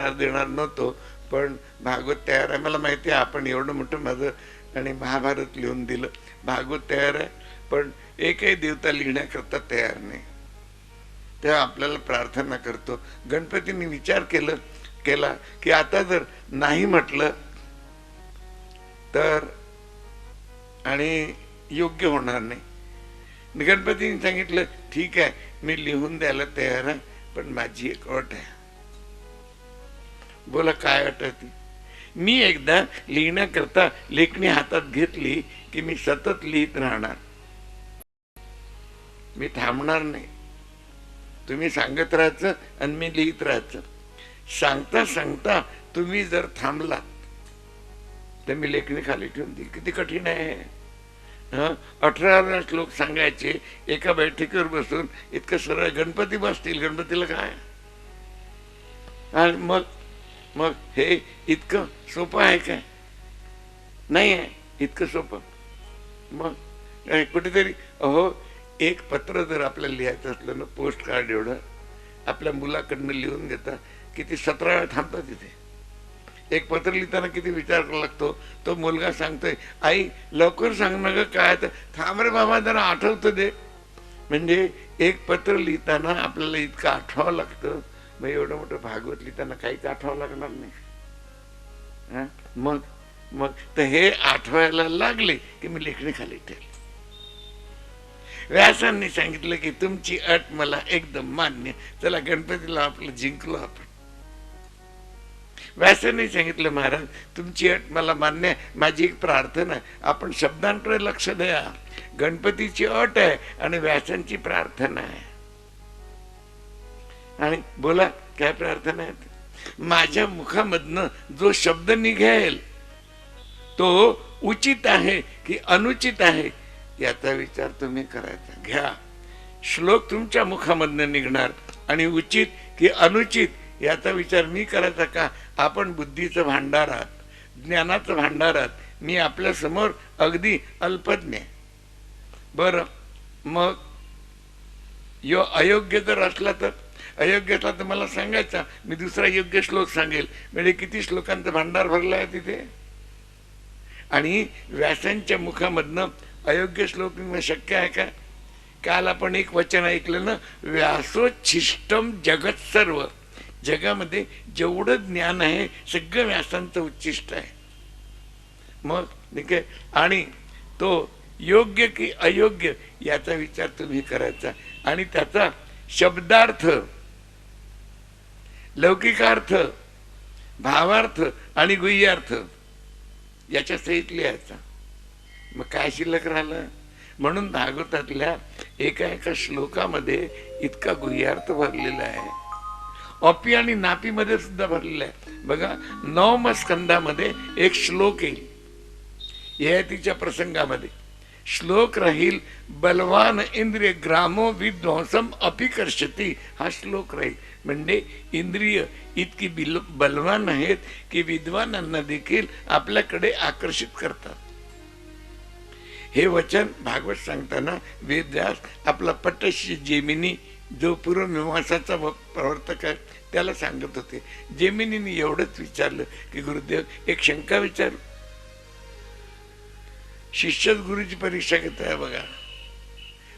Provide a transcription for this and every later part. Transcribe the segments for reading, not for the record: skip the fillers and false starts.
देणार नव्हतो, पण भागवत तयार आहे. मला माहिती आहे आपण एवढं मोठं माझं आणि महाभारत लिहून दिलं, भागवत तयार आहे, पण एकही देवता लिहिण्याकरता तयार नाही. तेव्हा आपल्याला प्रार्थना करतो, गणपतीने विचार केला की आता जर नाही म्हटलं तर आणि योग्य होणार नाही. गणपतीने सांगितलं ठीक आहे, मी लिहून द्यायला तयार आहे, पण माझी एक अट आहे. बोला काय अट आहे ती? मी एकदा लिहिण्याकरता लेखणी हातात घेतली की मी सतत लिहित राहणार, मी थांबणार नाही. तुम्ही सांगत राहायचं आणि मी लिहित राहायचं. सांगता सांगता तुम्ही जर थांबलात तर मी लेखणी खाली ठेवून देईल. किती कठीण आहे. 18 श्लोक सांगायचे एका बैठकीवर बसून. इतकं सरळ गणपती बसतील, गणपतीला काय. आणि मग मग हे इतकं सोपं आहे काय? नाही आहे इतकं सोपं. मग कुठेतरी अहो एक पत्र जर आपल्याला लिहायचं असलं ना, पोस्ट कार्ड एवढं आपल्या मुलाकडनं लिहून देता, किती 17 वेळा थांबतात तिथे. एक पत्र लिहिताना किती विचार करावा लागतो. तो मुलगा सांगतोय आई लवकर सांग ना ग काय, तर थांब रे बाबा जरा आठवतं दे. म्हणजे एक पत्र लिहिताना आपल्याला इतकं आठवावं लागतं. मग एवढं मोठं भागवत लिहिताना काहीच आठवावं लागणार नाही. मग मग तर हे आठवायला लागले की मी लेखणी खाली ठेवली. व्यासांनी सांगितलं की तुमची अट मला एकदम मान्य. चला गणपतीला आपलं जिंकलो आपण. व्यासांनी सांगितलं महाराज तुमची अट मला मान्य आहे, माझी एक प्रार्थना आहे. आपण शब्दांकडे लक्ष द्या. गणपतीची अट आहे आणि व्यासांची प्रार्थना आहे. आणि बोला काय प्रार्थना आहे? माझ्या मुखामधनं जो शब्द निघेल तो उचित आहे की अनुचित आहे याचा विचार तुम्ही करायचा. घ्या. श्लोक तुमच्या मुखामधनं निघणार आणि उचित की अनुचित याचा विचार मी करायचा का? आपण बुद्धीचं भांडार आहात, ज्ञानाचं भांडार आहात. मी आपल्या समोर अगदी अल्पज्ञ. बरं मग यो अयोग्य जर असला तर अयोग्य असला तर मला सांगायचा, मी दुसरा योग्य श्लोक सांगेल. म्हणजे किती श्लोकांचं भांडार भरलं आहे तिथे. आणि व्यासांच्या मुखामधनं अयोग्य श्लोक शक्य आहे का? काल आपण एक वचन ऐकलं ना, व्यासोच्छिष्टम जगत सर्व. जगामध्ये जेवढं ज्ञान आहे सगळं व्यासांचं उच्चिष्ट आहे. मग ठीक आहे. आणि तो योग्य की अयोग्य याचा विचार तुम्ही करायचा. आणि त्याचा शब्दार्थ, लौकिकार्थ, भावार्थ आणि गुह्यार्थ याच्या सहित लिहायचा. मग काय शिल्लक राहिलं? म्हणून भागवतातल्या एका श्लोकामध्ये इतका गुह्यार्थ भरलेला आहे. अपी आणि नापी मध्ये सुद्धा भरलेला आहे. बघा 9 स्कंदामध्ये एक श्लोक येईल ययातीच्या प्रसंगामध्ये. श्लोक राहील बलवान इंद्रिय ग्रामो विध्वंसम अपि कर्षती. हा श्लोक राहील. म्हणजे इंद्रिय इतकी बलवान आहेत की विद्वानांना देखील आपल्याकडे आकर्षित करतात. हे वचन भागवत सांगताना वेदव्यास आपला पटशी जेमिनी जो पूर्वमीमांसाचा प्रवर्तक आहे त्याला सांगत होते. जेमिनीने एवढंच विचारलं की गुरुदेव एक शंका विचारू. शिष्यच गुरुची परीक्षा घेत आहे बघा.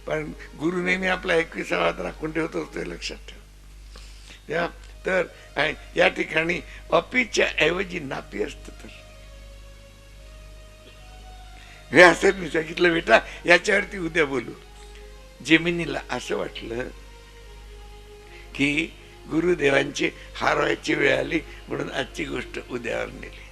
पण गुरु नेहमी आपला 21वा राखून ठेवतो ते लक्षात ठेव. तर या ठिकाणी अपीच्या ऐवजी नापी असत. तर हे असं मी सांगितलं बेटा याच्यावरती उद्या बोलू. जेमिनीला असं वाटलं की गुरुदेवांची हार व्हायची वेळ आली म्हणून आजची गोष्ट उद्यावर नेली.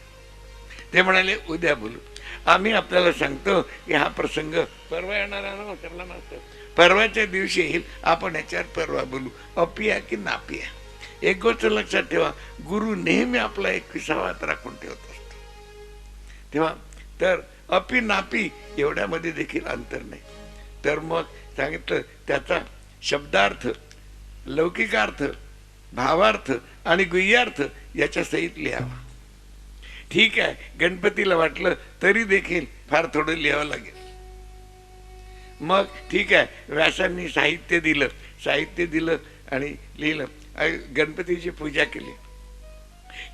ते म्हणाले उद्या बोलू. आम्ही आपल्याला सांगतो की हा प्रसंग परवा येणार आहे. ठरला नसतं परवाच्या दिवशी येईल. आपण याच्यावर परवा बोलू. अपिया की नापिया. एक गोष्ट लक्षात ठेवा, गुरु नेहमी आपला 21वा राखून ठेवत असतो. तेव्हा तर अपी नापी एवढ्यामध्ये देखील अंतर नाही. तर मग सांगितलं त्याचा शब्दार्थ, लौकिकार्थ, भावार्थ आणि गुह्यार्थ याच्या सहित लिहावा. ठीक आहे. गणपतीला वाटलं तरी देखील फार थोडं लिहावं लागेल. मग ठीक आहे. व्यासांनी साहित्य दिलं आणि लिहिलं. गणपतीची पूजा केली.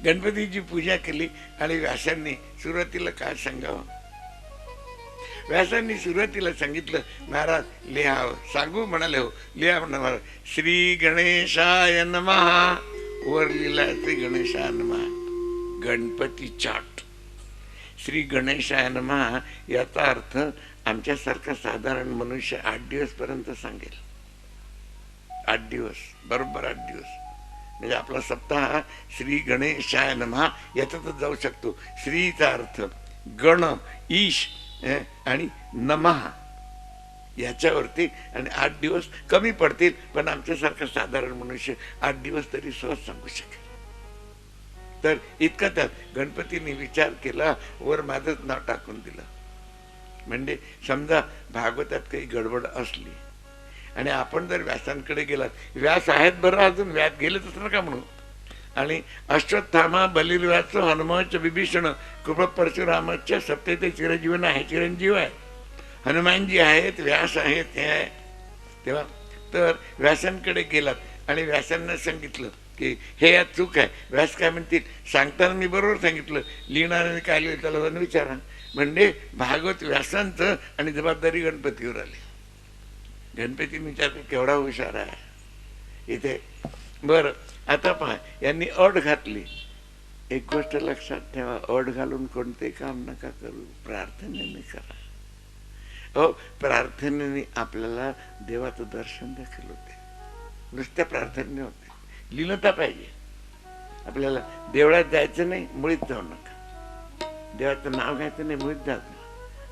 गणपतीची पूजा केली आणि व्यासांनी सुरुवातीला काय सांगावं? व्यासांनी सुरुवातीला सांगितलं, महाराज लिहावं. सांगू म्हणाले, हो लिहा म्हणाल. श्री गणेशाय नमः. वर लिहिला श्री गणेशाय नमः. गणपती चाट. श्री गणेशाय नमः याचा अर्थ आमच्यासारखा साधारण मनुष्य 8 दिवस पर्यंत सांगेल. 8 दिवस, बरोबर 8 दिवस. म्हणजे आपला सप्ताह श्री गणेशाय नमः याच्यातच जाऊ शकतो. श्रीचा अर्थ गण, ईश आणि नमः याच्यावरती. आणि 8 दिवस कमी पडतील, पण आमच्यासारखा साधारण मनुष्य 8 दिवस तरी सहज सांगू शकेल. तर इतकं त्यात गणपतीने विचार केला, वर माझंच नाव टाकून दिलं. म्हणजे समजा भागवतात काही गडबड असली आणि आपण जर व्यासांकडे गेलात, व्यास आहेत बरं, अजून व्यास गेले तर का म्हणू. आणि अश्वत्थामा बलिर्व्यास हनुमाच विभीषण कृप परशुरामाच्या सप्तेते चिरंजीवन आहे, चिरंजीव आहे. हनुमानजी आहेत, व्यास आहेत, हे आहे. तेव्हा तर व्यासांकडे गेलात आणि व्यासांना सांगितलं की हे यात चूक आहे. व्यास काय म्हणतील, सांगताना मी बरोबर सांगितलं, लिहिणाऱ्याने काय लिहिलं त्याला जाऊन विचारा. म्हणजे भागवत व्यासांचं आणि जबाबदारी गणपतीवर आली. गणपतीने विचार केवढा हुशार आहे इथे. बरं, आता पहा, यांनी अट घातली. एक गोष्ट लक्षात ठेवा, अट घालून कोणते काम नका करू, प्रार्थनेने करा. हो, प्रार्थनेने आपल्याला देवाचं दर्शन देखील होते. नुसत्या प्रार्थनेने होते. लीनता पाहिजे. आपल्याला देवळात जायचं नाही, मुळीत जाऊ नका. देवाचं नाव घ्यायचं नाही, मुळीत जात नाही.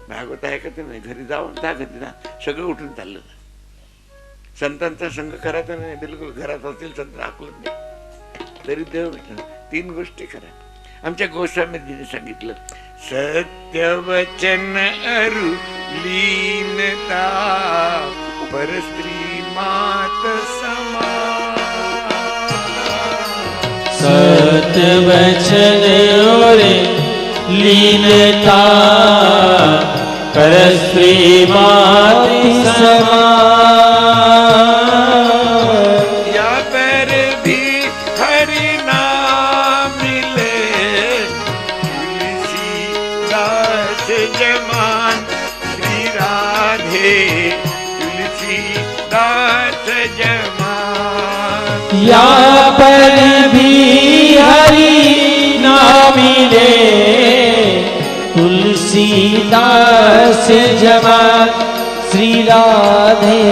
भागवत ऐकायचं नाही, घरी जाऊन जा, घरी जा, सगळं उठून चाललं. संतांचा संग करायचा नाही, बिलकुल. घरात असतील संत आकलत नाही तरी देव भेटणार. 3 गोष्टी करा. आमच्या गोस्वामीजीने सांगितलं, सत्यवचन अरु लीनता परस्त्री मात समा. सत्यवचन और लीनता परस्त्री मात समा. या पर भी हरि ना मिले तुलसीदास जमान. श्री राधे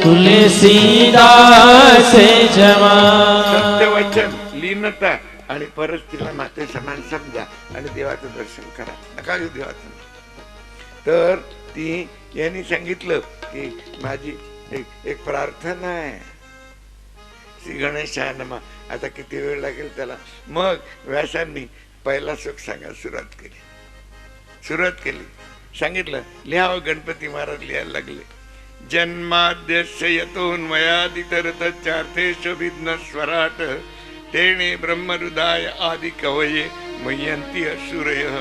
तुलसीदास जमान. सत्यवचन, लीनता आणि परस्त्रीला माते समान समजा आणि देवाचं दर्शन करा. नका घेऊ देवाचं. तर ती यांनी सांगितलं की माझी एक प्रार्थना आहे, श्री गणेशाय नमः. आता किती वेळ लागेल त्याला. मग व्यासांनी पहिला श्लोक सांगा सुरुवात केली. सांगितलं, लिहावं. गणपती महाराज लिहायला लागले. जन्माद्यस्य यतोन्मयादितरतश्चार्थेष्वभिघ्न स्वराट तेने ब्रह्महृदाय आदि कवये मह्यन्ति असुरयः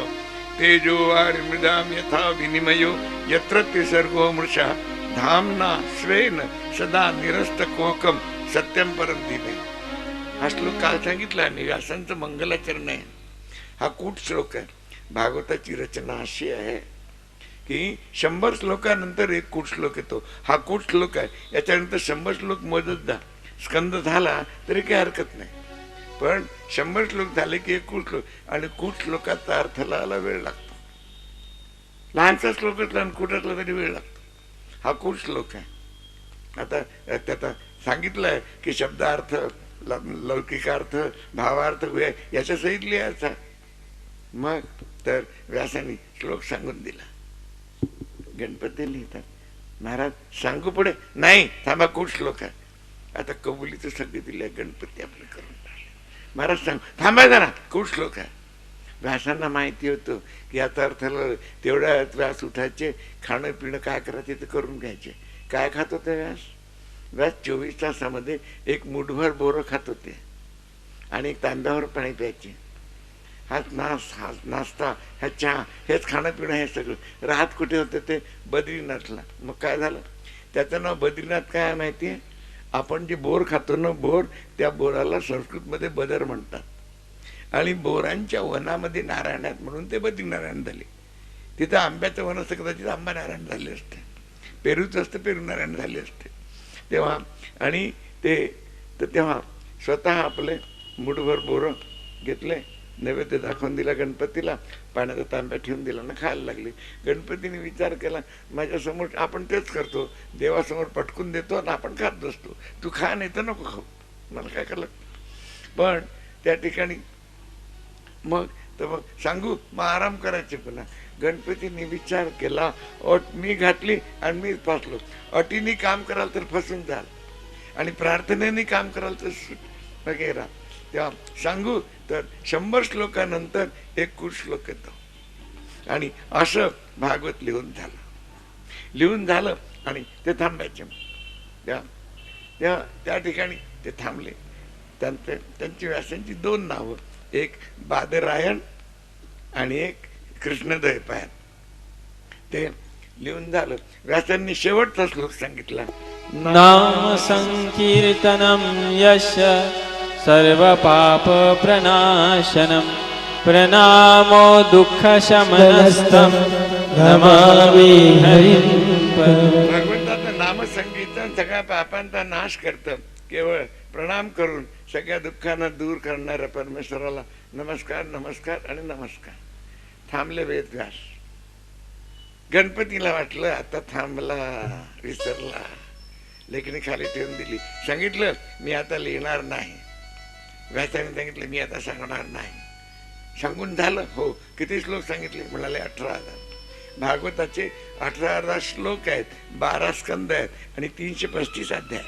तेजो वारिमृदां यथा विनिमयो यत्र त्रिसर्गो मृषा धाम्ना स्वेन सदा निरस्तकोकम सत्यम परम धीमे. हा श्लोक काल सांगितला आणि व्यासांचं मंगलाचरण आहे. हा कूट श्लोक आहे. भागवताची रचना अशी आहे की 100 श्लोकानंतर एक कूट श्लोक येतो. हा कूट श्लोक आहे. याच्यानंतर 100 श्लोक मोजत जा. स्कंद झाला तरी काही हरकत नाही, पण 100 श्लोक झाले की एक कूट श्लोक. आणि कूट श्लोकाचा अर्थ लावायला वेळ लागतो. लहानसा श्लोक असला आणि कुठातला तरी वेळ लागतो. हा कूट श्लोक आहे. आता त्याचा सांगितलंय की शब्दार्थ, लौकिकार्थ, भावार्थ याच्या सहित लिहायचा. मग तर व्यासाने श्लोक सांगून दिला. गणपती लिहितात, महाराज सांगू पुढे नाही, थांबा, कूट श्लोक आहे. आता कबुलीचं सगळे दिले, गणपती आपलं करून टाकले. महाराज सांग, थांबा जरा, कूट श्लोक आहे. व्यासांना माहिती होतं की आता अर्थाला तेवढ्या व्यास उठायचे, खाणं पिणं काय करायचे ते करून घ्यायचे. काय खात होते व्यास? 24 तासामध्ये एक मुठभर बोरं खात होते आणि एक तांब्यावर पाणी प्यायचे. हा नाश्ता, हा चहा, हेच खाणं पिणं, हे सगळं. राहत कुठे होते ते? बद्रीनाथला. मग काय झालं? त्याचं नाव बद्रीनाथ काय आहे माहिती आहे? आपण जे बोर खातो ना, बोर, त्या बोराला संस्कृतमध्ये बदर म्हणतात. आणि बोरांच्या वनामध्ये नारायणात म्हणून ते बद्रीनारायण झाले. तिथं आंब्याचं वन असतं, कदाचित आंबा नारायण झाले असते, पेरूचं असतं पेरू नारायण झाले असते. तेव्हा आणि तेव्हा स्वतः आपले मुठभर बोरं घेतले, नैवेद्य दाखवून दिला गणपतीला, पाण्याचा तांब्या ठेवून दिला ना खायला लागले. गणपतीने विचार केला, माझ्यासमोर आपण तेच करतो, देवासमोर पटकून देतो आणि आपण खात बसतो, तू खा नाही तर नको खाऊ, मला काय करायला. पण त्या ठिकाणी मग सांगू मग आराम करायचे. पुन्हा गणपतीने विचार केला, अट मी घातली आणि मी फसलो. अटीने काम कराल तर फसून जाल आणि प्रार्थनेने काम कराल तर वगैरे. तेव्हा सांगू तर 100 श्लोकानंतर एक कुट श्लोक येतो आणि असं भागवत लिहून झालं आणि ते थांबायचे. त्या ठिकाणी ते थांबले. त्यांची व्यासांची 2 नावं, एक बादरायण आणि एक कृष्णद्वैपायन. ते लिहून झालं. व्यासांनी शेवटचा श्लोक सांगितला, नाम संकीर्तनम यस्य सर्व पाप प्रनाशनम प्रणामो दुःख शमनस्तम नमामि हरिं परम. भगवंताचं नामसंकीर्तन सगळ्या पापांचा नाश करतं. केवळ प्रणाम करून सगळ्या दुःखांना दूर करणाऱ्या परमेश्वराला नमस्कार नमस्कार आणि नमस्कार. थांबले वेदव्यास. गणपतीला वाटलं आता थांबला, विसरला, लेखणी खाली ठेवून दिली. सांगितलं मी आता लिहिणार नाही. व्यासाने सांगितलं मी आता सांगणार नाही. सांगून झालं. हो. किती श्लोक सांगितले म्हणाले? 18,000. भागवताचे 18,000 श्लोक आहेत, 12 स्कंद आहेत आणि 335 अध्याय.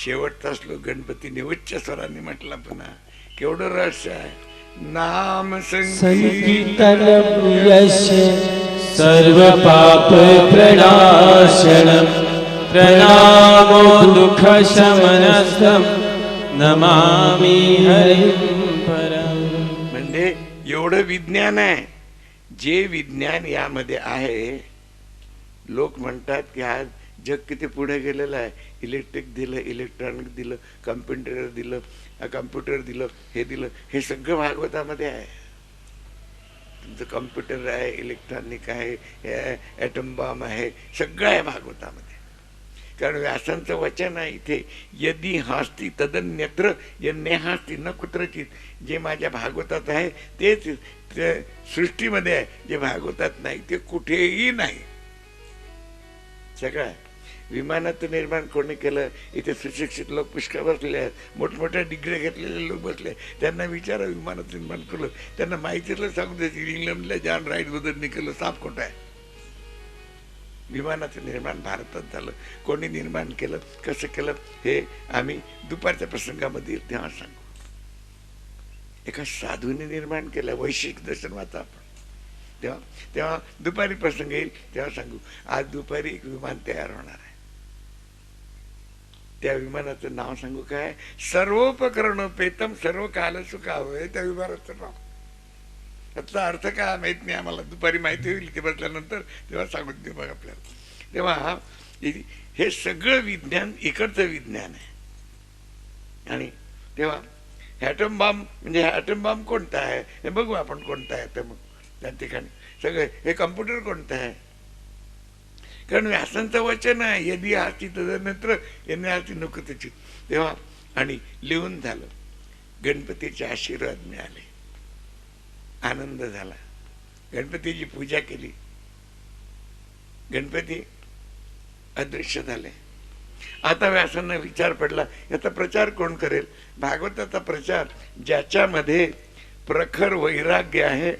शेवटचा श्लोक गणपतीने उच्च स्वरांनी म्हटला. पुन्हा केवढं रहस्य आहे. नाम संकीर्तनम यस्य सर्व पाप प्रणाशनम प्रणामो दुःख शमनस्तम नमामि हरिं परम. म्हणजे एवढं विज्ञान आहे. जे विज्ञान यामध्ये आहे, लोक म्हणतात की आज जग किती पुढे गेलेलं आहे. इलेक्ट्रिक दिलं, इलेक्ट्रॉनिक दिलं, कम्प्युटर दिलं, हे दिलं. हे सगळं भागवतामध्ये आहे. तुमचं कम्प्युटर आहे, इलेक्ट्रॉनिक आहे, ॲटम बॉम्ब आहे, सगळं आहे भागवतामध्ये. कारण व्यासांचं वचन आहे इथे, यदि हास्ती तदन्यत्र यन्नेहास्ती न कुत्रचित. जे माझ्या भागवतात आहे तेच सृष्टीमध्ये आहे, जे भागवतात नाही ते कुठेही नाही. सगळं आहे. विमानाचं निर्माण कोणी केलं? इथे सुशिक्षित लोक पुष्कळ बसले आहेत, मोठमोठ्या डिग्री घेतलेले लोक बसले. त्यांना विचारा विमानाचं निर्माण केलं, त्यांना माहितीला सांगू द्यायची इंग्लंडला जॉन राईट बद्दल केलं, साप खोटा आहे. विमानाचं निर्माण भारतात झालं. कोणी निर्माण केलं, कसं केलं, हे आम्ही दुपारच्या प्रसंगामध्ये येईल तेव्हा सांगू. एका साधूने निर्माण केलं. वैश्विक दर्शन वाचा आपण, तेव्हा दुपारी प्रसंग येईल तेव्हा सांगू. आज दुपारी एक विमान तयार होणार आहे. त्या विमानाचं नाव सांगू काय? सर्वोपकरणोपेतम सर्व काल सुखावं. त्या विमानाचं नाव. त्याचा अर्थ काय माहित नाही आम्हाला, दुपारी माहिती होईल ते बसल्यानंतर, तेव्हा सांगून दे बघ आपल्याला. तेव्हा हे सगळं विज्ञान इकडचं विज्ञान आहे. आणि तेव्हा ॲटम बॉम्ब म्हणजे ॲटम बॉम्ब कोणता आहे हे बघू आपण, कोणता आहे तर मग त्या ठिकाणी सगळे. हे कम्प्युटर कोणतं आहे? कारण व्यासांचं वचन आहे, यदि हाती तदन्यत्र यांनी हाती नको त्याची. तेव्हा आणि लिहून झालं. गणपतीचे आशीर्वाद मिळाले, आनंद झाला. गणपतीची पूजा केली, गणपती अदृश्य झाले. आता व्यासांना विचार पडला, याचा प्रचार कोण करेल? भागवताचा प्रचार ज्याच्यामध्ये प्रखर वैराग्य आहे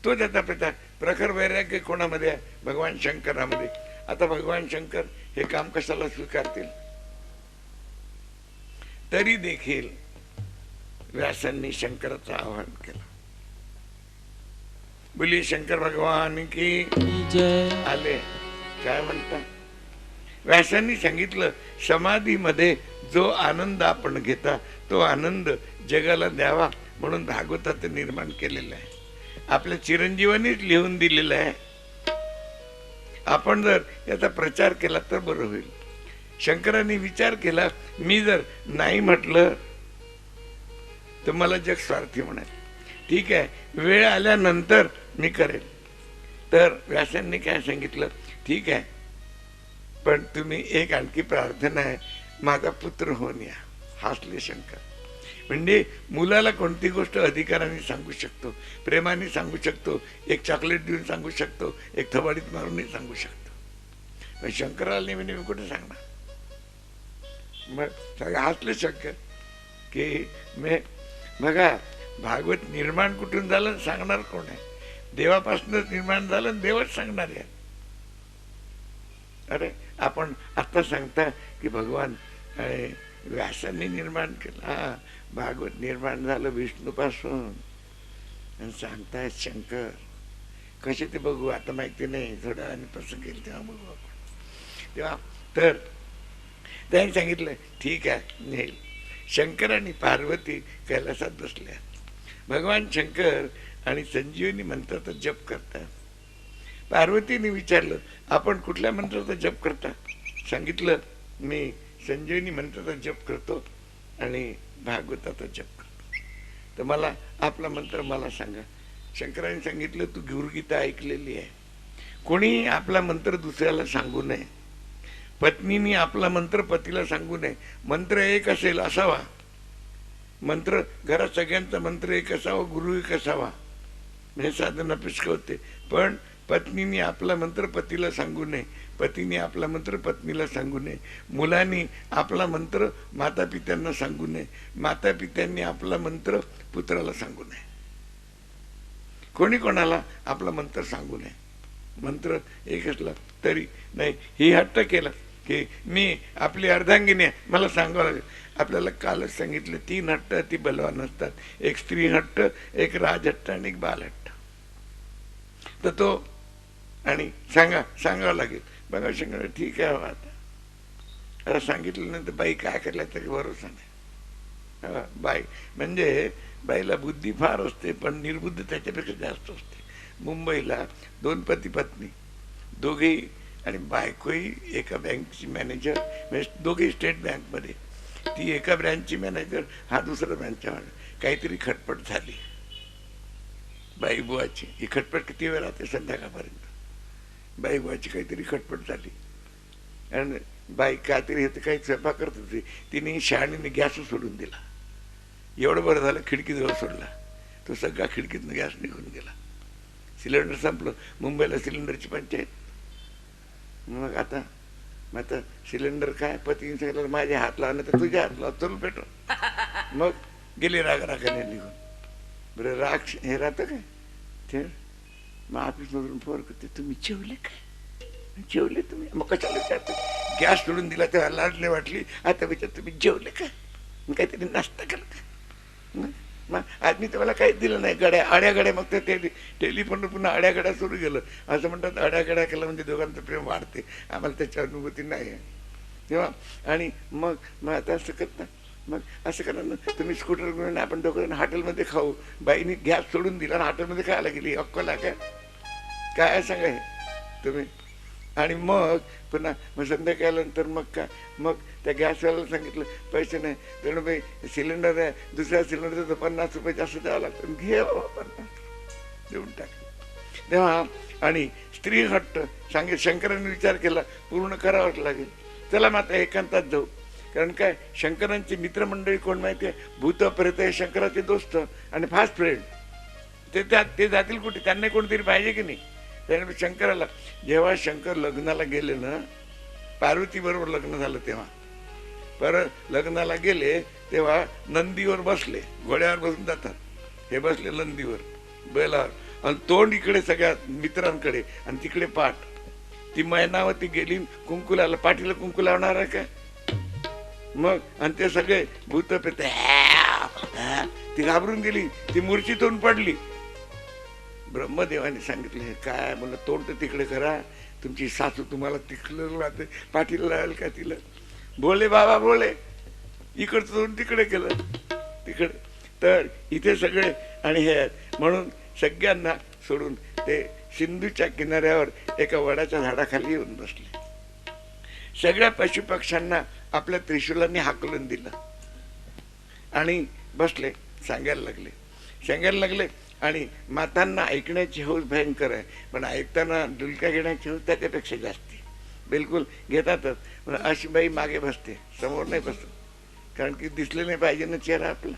तो त्याचा प्रचार. प्रखर वैराग्य कोणामध्ये आहे? भगवान शंकरामध्ये. आता भगवान शंकर हे काम कशाला स्वीकारतील? तरी देखील व्यासांनी शंकराचं आवाहन केलं. बोली शंकर भगवान की जय. आले. काय म्हणता? व्यासांनी सांगितलं, समाधीमध्ये जो आनंद आपण घेता तो आनंद जगाला द्यावा म्हणून भागवताचं निर्माण केलेलं आहे. आपल्या चिरंजीवानीच लिहून दिलेलं आहे. आपण जर याचा प्रचार केला तर बरं होईल. शंकरांनी विचार केला, मी जर नाही म्हटलं तर मला जग स्वार्थी म्हणाल. ठीक आहे, वेळ आल्यानंतर मी करेल. तर व्यासांनी काय सांगितलं, ठीक आहे, पण तुम्ही एक आणखी प्रार्थना आहे, माझा पुत्र होऊन या. हसले शंकर. म्हणजे मुलाला कोणती गोष्ट अधिकाराने सांगू शकतो, प्रेमाने सांगू शकतो, एक चॉकलेट देऊन सांगू शकतो, एक थवाडीत मारूनही सांगू शकतो. पण शंकराला नेहमी नेहमी कुठे सांगणार. मग हसले शंकर की मी बघा, भागवत निर्माण कुठून झालं सांगणार कोण आहे? देवापासूनच निर्माण झालं, देवच सांगणार आहे. अरे आपण आता सांगता की भगवान व्यासांनी निर्माण केलं. हा, भागवत निर्माण झालं विष्णूपासून आणि सांगतायत शंकर. कसे ते बघू, आता माहिती नाही, थोड्या वेळाने प्रसंग केलं तेव्हा बघू आपण. तेव्हा तर त्यांनी सांगितलं ठीक आहे नेल. शंकर आणि पार्वती कैलासात बसल्या. भगवान शंकर आणि संजीवनी मंत्राचा जप करतात. पार्वतीने विचारलं, आपण कुठल्या मंत्राचा जप करता? सांगितलं, मी संजीवनी मंत्राचा जप करतो आणि भागवताचा जप करतो. तर मला आपला मंत्र मला सांगा. शंकराने सांगितलं, तू गीता ऐकलेली आहे. कोणी आपला मंत्र दुसऱ्याला सांगू नये. पत्नीने आपला मंत्र पतीला सांगू नये. मंत्र एक असेल असावा. मंत्र घरात सगळ्यांचा मंत्र एक असावा, गुरु एक असावा, हे साधन अपेक्षा होते. पण पत्नीने आपला मंत्र पतीला सांगू नये, पतीने आपला मंत्र पत्नीला सांगू नये, मुलांनी आपला मंत्र माता पित्यांना सांगू नये, माता पित्यांनी आपला मंत्र पुत्राला सांगू नये. कोणी कोणाला आपला मंत्र सांगू नये. मंत्र एक असला तरी नाही. ही हट्ट केला की मी आपली अर्धांगिनी आहे, मला सांगावं लागेल. आपल्याला कालच सांगितलं 3 हट्ट अति बलवान असतात. एक स्त्री हट्ट, एक राजहट्ट आणि एक बालहट्ट. तर तो आणि सांगावं लागेल. बघा शंकर ठीक आहे, आता सांगितलं नंतर बाई काय करायला तरी भरोसा नाही. बाई म्हणजे बाईला बुद्धी फार असते, पण निर्बुद्ध त्याच्यापेक्षा जास्त असते. मुंबईला 2 पती पत्नी, दोघेही, आणि बायकोही एका बँकची मॅनेजर, म्हणजे दोघेही स्टेट बँकमध्ये. ती एका ब्रँचची मॅनेजर, हा दुसऱ्या ब्रँचच्या मॅनेजर. काहीतरी खटपट झाली बाई बुवाची. ही खटपट किती वेळ राहते? संध्याकाळपर्यंत. बाई बुवाची काहीतरी खटपट झाली आणि बाई काहीतरी हे काही स्वयंपाक करत होती. तिने शहाणीने गॅस सोडून दिला. एवढं बरं झालं, खिडकीजवळ सोडला. तो सगळा खिडकीतनं गॅस निघून गेला. सिलेंडर संपलं. मुंबईला सिलेंडरची पंचायत. मग आता सिलेंडर काय, पतीने सांगितलं माझ्या हात लावणं तर तुझ्या हात लाव, चल पेटव. मग गेली रागाने निघून. बरं राग हे राहतं काय ते. मग ऑफिसमधून फोन करते, तुम्ही जेवले काय? जेवले तुम्ही? मग कशाला विचारते? गॅस सोडून दिला तेव्हा लाडले वाटली, आता विचार तुम्ही जेवले काय? मग काहीतरी नाश्ता केला का? मग आज मी तुम्हाला काहीच दिलं नाही. आड्या गड्या. मग ते टेलिफोन पुन्हा आड्या गड्या सुरू केलं. असं म्हणतात आड्या गड्या केलं म्हणजे दोघांचं प्रेम वाढते. आम्हाला त्याची अनुभूती नाही आहे तेव्हा. आणि मग आता असं करता, मग असं करा ना, तुम्ही स्कूटर घेऊन आपण दोघं हॉटेलमध्ये खाऊ. बाईने गॅस सोडून दिला आणि हॉटेलमध्ये खायला गेली. अक्कल आहे काय सांगा हे तुम्ही. आणि मग पुन्हा मग संध्याकाळनंतर मग त्या गॅसवाल्याला सांगितलं पैसे नाही, तर बाई सिलेंडर आहे, दुसऱ्या सिलेंडरचं 50 रुपये जास्त द्यावं लागतं. घे बाबा 50 देऊन टाक तेव्हा. आणि स्त्री हट्ट शंकरांनी विचार केला पूर्ण करावाच लागेल. चला मग आता एकांतात जाऊ. कारण काय, शंकरांची मित्रमंडळी कोण माहिती आहे? भूत प्रेत हे शंकराचे दोस्त आणि फास्ट फ्रेंड. ते जातील कुठे? त्यांना कोणतरी पाहिजे की नाही. त्याने शंकराला, जेव्हा शंकर लग्नाला गेले ना, पार्वती बरोबर लग्न झालं तेव्हा, परत लग्नाला गेले तेव्हा नंदीवर बसले. घोड्यावर बसून जातात, हे बसले नंदीवर बैलावर, आणि तोंड इकडे सगळ्या मित्रांकडे आणि तिकडे पाठ. ती मैनावती गेली कुंकुलाला, पाठीला कुंकू लावणार आहे काय? मग आणि ते सगळे भूत प्रेत, ती घाबरून गेली, ती मूर्छितून पडली. ब्रह्मदेवाने सांगितले काय, मला तोंड तर तिकडे करा, तुमची सासू तुम्हाला तिकडे राहते, पाठीला लावेल का तिला? बोले बाबा बोले, इकडचं तोंड तिकडे केलं तिकडे. तर इथे सगळे आणि हे आहेत म्हणून सगळ्यांना सोडून ते सिंधूच्या किनाऱ्यावर एका वडाच्या झाडाखाली येऊन बसले. सगळ्या पशुपक्ष्यांना आपल्या त्रिशूलांनी हाकलून दिलं आणि बसले. सांगायला लागले आणि मातांना ऐकण्याची हौस भयंकर आहे, पण ऐकताना डुलक्या घेण्याची हौस त्याच्यापेक्षा जास्त आहे. बिलकुल घेतातच, पण अशी बाई मागे बसते, समोर नाही बसत, कारण की दिसलं नाही पाहिजे ना चेहरा आपला.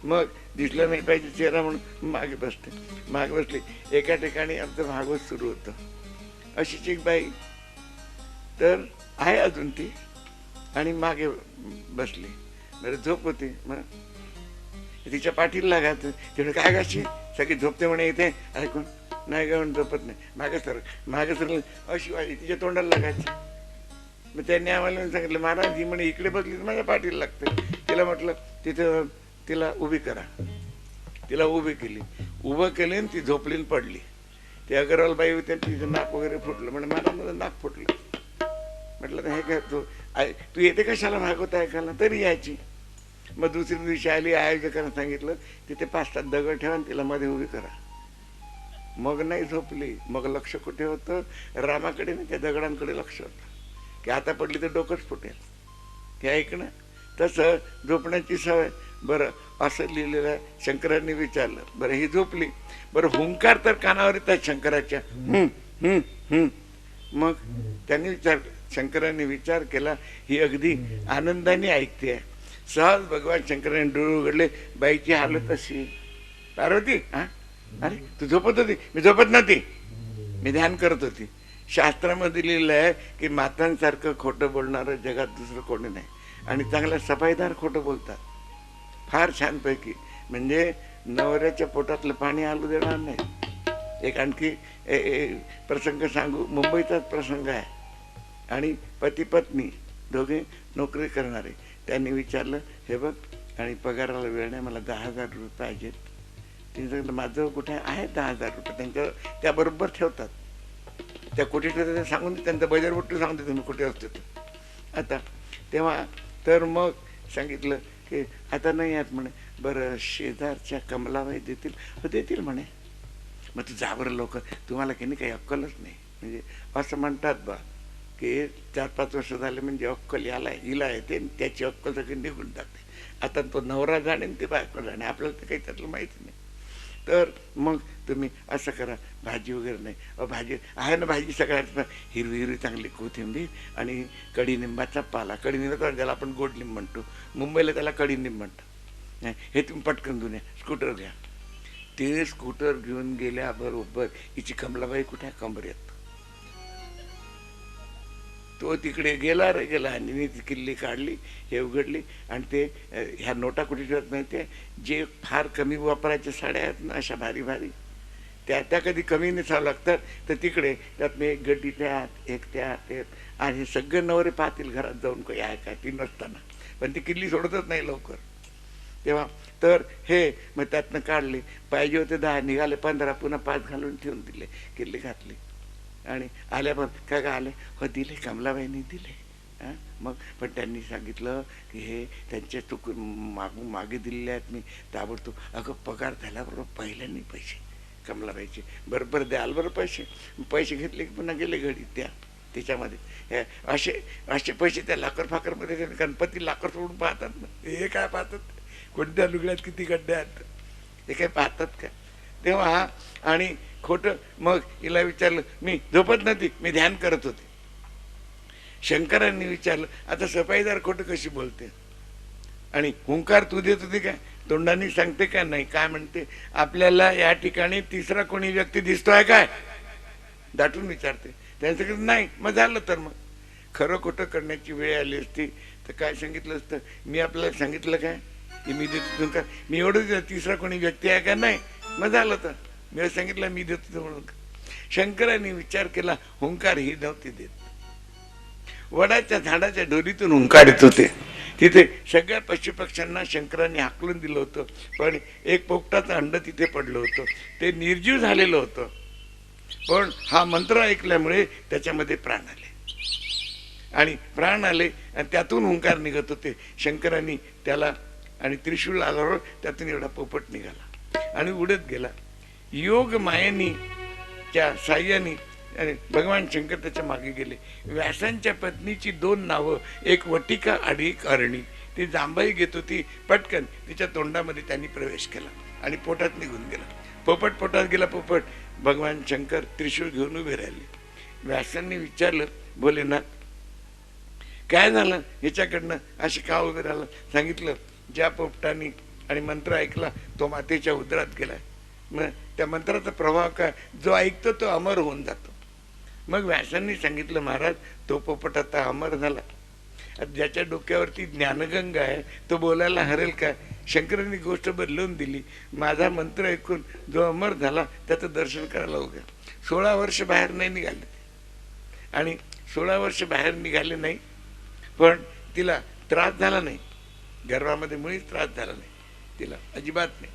मग दिसलं नाही पाहिजे चेहरा म्हणून मागे बसली. एका ठिकाणी आमचं भागवत सुरू होतं. अशीच एक बाई तर आहे अजून ती, आणि मागे बसली. बरं झोप होती, मग तिच्या पाठीला लागायचं. तिने काय गाशी सगळी झोपते म्हणे, इथे ऐकून नाही का म्हणून झोपत नाही, मागे सर अशी वाजी तिच्या तोंडाला लागायची. मग त्यांनी आम्हाला सांगितलं, महाराज ही म्हणे इकडे बसली तर माझ्या पाठीला लागते. तिला म्हटलं तिथं तिला उभी करा. तिला उभी केली, उभं केली आणि ती झोपली आणि पडली. ते अगरवाल बाई होते, तिचं नाक वगैरे फुटलं. म्हणजे मला नाक फुटलं. म्हटलं हे काय तू येते कशाला भागवत ऐकायला, तरी यायची. मग दुसऱ्या दिवशी आली, आयोजकांना सांगितलं तिथे 5-7 दगड ठेवा आणि तिला मध्ये उभी करा. मग नाही झोपली. मग लक्ष कुठे होतं? रामाकडे नाही, त्या दगडांकडे लक्ष होतं की आता पडली तर डोकंच फुटेल. हे ऐकणं तसं झोपण्याची सवय. बरं असं लिहिलेलं आहे. शंकरांनी विचारलं, बरं ही झोपली, बरं हुंकार तर कानावर येतात शंकराच्या, मग त्यांनी शंकरांनी विचार केला, ही अगदी आनंदाने ऐकते. सहज भगवान शंकरांनी डोळे उघडले, बाईची हालत अशी. पार्वती, हा अरे तू झोपत होती? मी झोपत नव्हती, मी ध्यान करत होती. शास्त्रामध्ये लिहिलं आहे की मातांसारखं खोटं बोलणारं जगात दुसरं कोणी नाही, आणि चांगल्या सफाईदार खोटं बोलतात, फार छानपैकी. म्हणजे नवऱ्याच्या पोटातलं पाणी आलू देणार नाही. एक आणखी प्रसंग सांगू, मुंबईचाच प्रसंग आहे. आणि पती पत्नी दोघे नोकरी करणारे. त्यांनी विचारलं, हे बघ आणि पगाराला वेळ नाही, मला 10,000 रुपये पाहिजेत. तिने सांगितलं, माझं कुठे आहे 10,000 रुपये? त्यांच्या त्या बरोबर ठेवतात. त्या कुठे ठेवतात ते सांगून, त्यांचं बजेट कुठे सांगून तुम्ही कुठे असते आता. तेव्हा तर मग सांगितलं की आता नाही आहेत म्हणे. बरं शेजारच्या कमलाबाई देतील? हो देतील म्हणे. मग तू जा बरं लवकर, तुम्हाला की नाही काही अक्कलच नाही. म्हणजे असं म्हणतात बा की 4-5 वर्ष झाले म्हणजे अक्कल हिला येते, त्याची अक्कल सगळी निघून जाते. आता तो नवरा जाणे आणि ती बायको जाणे, आपल्याला तर काही त्यातलं माहिती नाही. तर मग तुम्ही असं करा, भाजी वगैरे नाही. भाजी आहे ना, भाजी सगळ्यात हिरवी चांगली कोथिंबीर आणि कडीनिंबाचा पाला. कडीनिंबाचा ज्याला आपण गोडलिंब म्हणतो, मुंबईला त्याला कडीनिंब म्हणतात. हे तुम्ही पटकन घेऊन या, स्कूटर घ्या. ते स्कूटर घेऊन गेल्याबरोबर हिची कमलाबाई कुठे कमरेत. तो तिकडे गेला आणि ती किल्ली काढली, हे उघडली, आणि ते ह्या नोटा कुठे ठेवत माहिती आहे? जे फार कमी वापरायच्या साड्या आहेत ना, अशा भारी त्या कधी कमी नेसावं लागतात, तर तिकडे त्यात मी एक गड्डी त्यात, एक त्यात, आणि हे सगळे नवरे पाहतील घरात जाऊन काही आहे काय ती नसताना. पण ती किल्ली सोडतच नाही लवकर. तेव्हा तर हे मग त्यातनं काढली. पाहिजे होते 10, निघाले 15, पुन्हा 5 घालून ठेवून दिले. किल्ली घातली आणि आल्या पण काय आले, हो दिले, कमलाबाईंनी दिले. मग पण त्यांनी सांगितलं की हे त्यांचे मागे दिलेले आहेत मी ताबडतोब. अगं पगार झाल्याबरोबर पहिल्यांनी पैसे कमलाबाईचे बरोबर द्याल बरं. पैसे घेतले की पुन्हा गेले घडी त्याच्यामध्ये. असे पैसे त्या लाकर फाकरमध्ये, गणपती लाकर सोडून पाहतात ना, हे काय पाहतात, कोणत्या लुगड्यात किती गड्डे आहेत, हे काय पाहतात का? तेव्हा आणि खोटं. मग हिला विचारलं, मी झोपत नव्हती, मी ध्यान करत होते. शंकरांनी विचारलं, आता सफाईदार खोटं कशी बोलते? आणि हुंकार तू देत होती काय? तोंडाने सांगते का? नाही. काय म्हणते? आपल्याला या ठिकाणी तिसरा कोणी व्यक्ती दिसतोय काय? दाटून विचारते. त्यांचं नाही. मग झालं तर मग खरं खोटं करण्याची वेळ आली असती तर काय सांगितलं असतं? मी आपल्याला सांगितलं काय की मी देतो तुमका, मी एवढं तिसरा कोणी व्यक्ती आहे का? नाही. मग झालं तर मी सांगितलं मी देतो म्हणून. शंकरांनी विचार केला, हुंकार ही नव्हती देत. वडाच्या झाडाच्या डोरीतून हुंकार येत होते. तिथे सगळ्या पशुपक्ष्यांना शंकरांनी हाकलून दिलं होतं, पण एक पोपटाचं अंड तिथे पडलं होतं. ते निर्जीव झालेलं होतं, पण हा मंत्र ऐकल्यामुळे त्याच्यामध्ये प्राण आले. आणि प्राण आले आणि त्यातून हुंकार निघत होते. शंकरांनी त्याला आणि त्रिशूल आल्यावर त्यातून एवढा पोपट निघाला आणि उडत गेला. योग मायेनी च्या साह्याने आणि भगवान शंकर त्याच्या मागे गेले. व्यासांच्या पत्नीची 2 नावं, एक वटिका आणि एक अरणी. ती जांभई घेत होती, पटकन तिच्या तोंडामध्ये त्यांनी प्रवेश केला आणि पोटात निघून गेला. पोपट पोटात गेला. पोपट भगवान शंकर त्रिशूळ घेऊन उभे राहिले. व्यासांनी विचारलं, भोलेनाथ काय झालं ह्याच्याकडनं अशी का उभे राहिलं? सांगितलं, ज्या पोपटाने आणि मंत्र ऐकला तो मातेच्या उदरात गेलाय. मग त्या मंत्राचा प्रभाव काय, जो ऐकतो तो अमर होऊन जातो. मग व्यासांनी सांगितलं, महाराज तो पोपट आता अमर झाला. ज्याच्या डोक्यावरती ज्ञानगंगा आहे तो बोलायला हरेल का? शंकरांनी गोष्ट बदलून दिली. माझा मंत्र ऐकून जो अमर झाला त्याचं दर्शन करायला उभ्या. 16 वर्ष बाहेर नाही निघाले आणि 16 वर्ष बाहेर निघाले नाही, पण तिला त्रास झाला नाही. गर्भामध्ये मुळीच त्रास झाला नाही तिला, अजिबात नाही.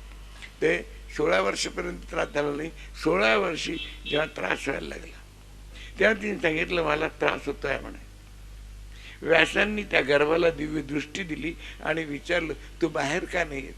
ते 16 वर्षापर्यंत त्रास झाला नाही. 16 वर्षी जेव्हा त्रास व्हायला लागला तेव्हा तिने सांगितलं, मला त्रास होतोय म्हणे. व्यासांनी त्या गर्भाला दिव्य दृष्टी दिली आणि विचारलं, तू बाहेर का नाही येत?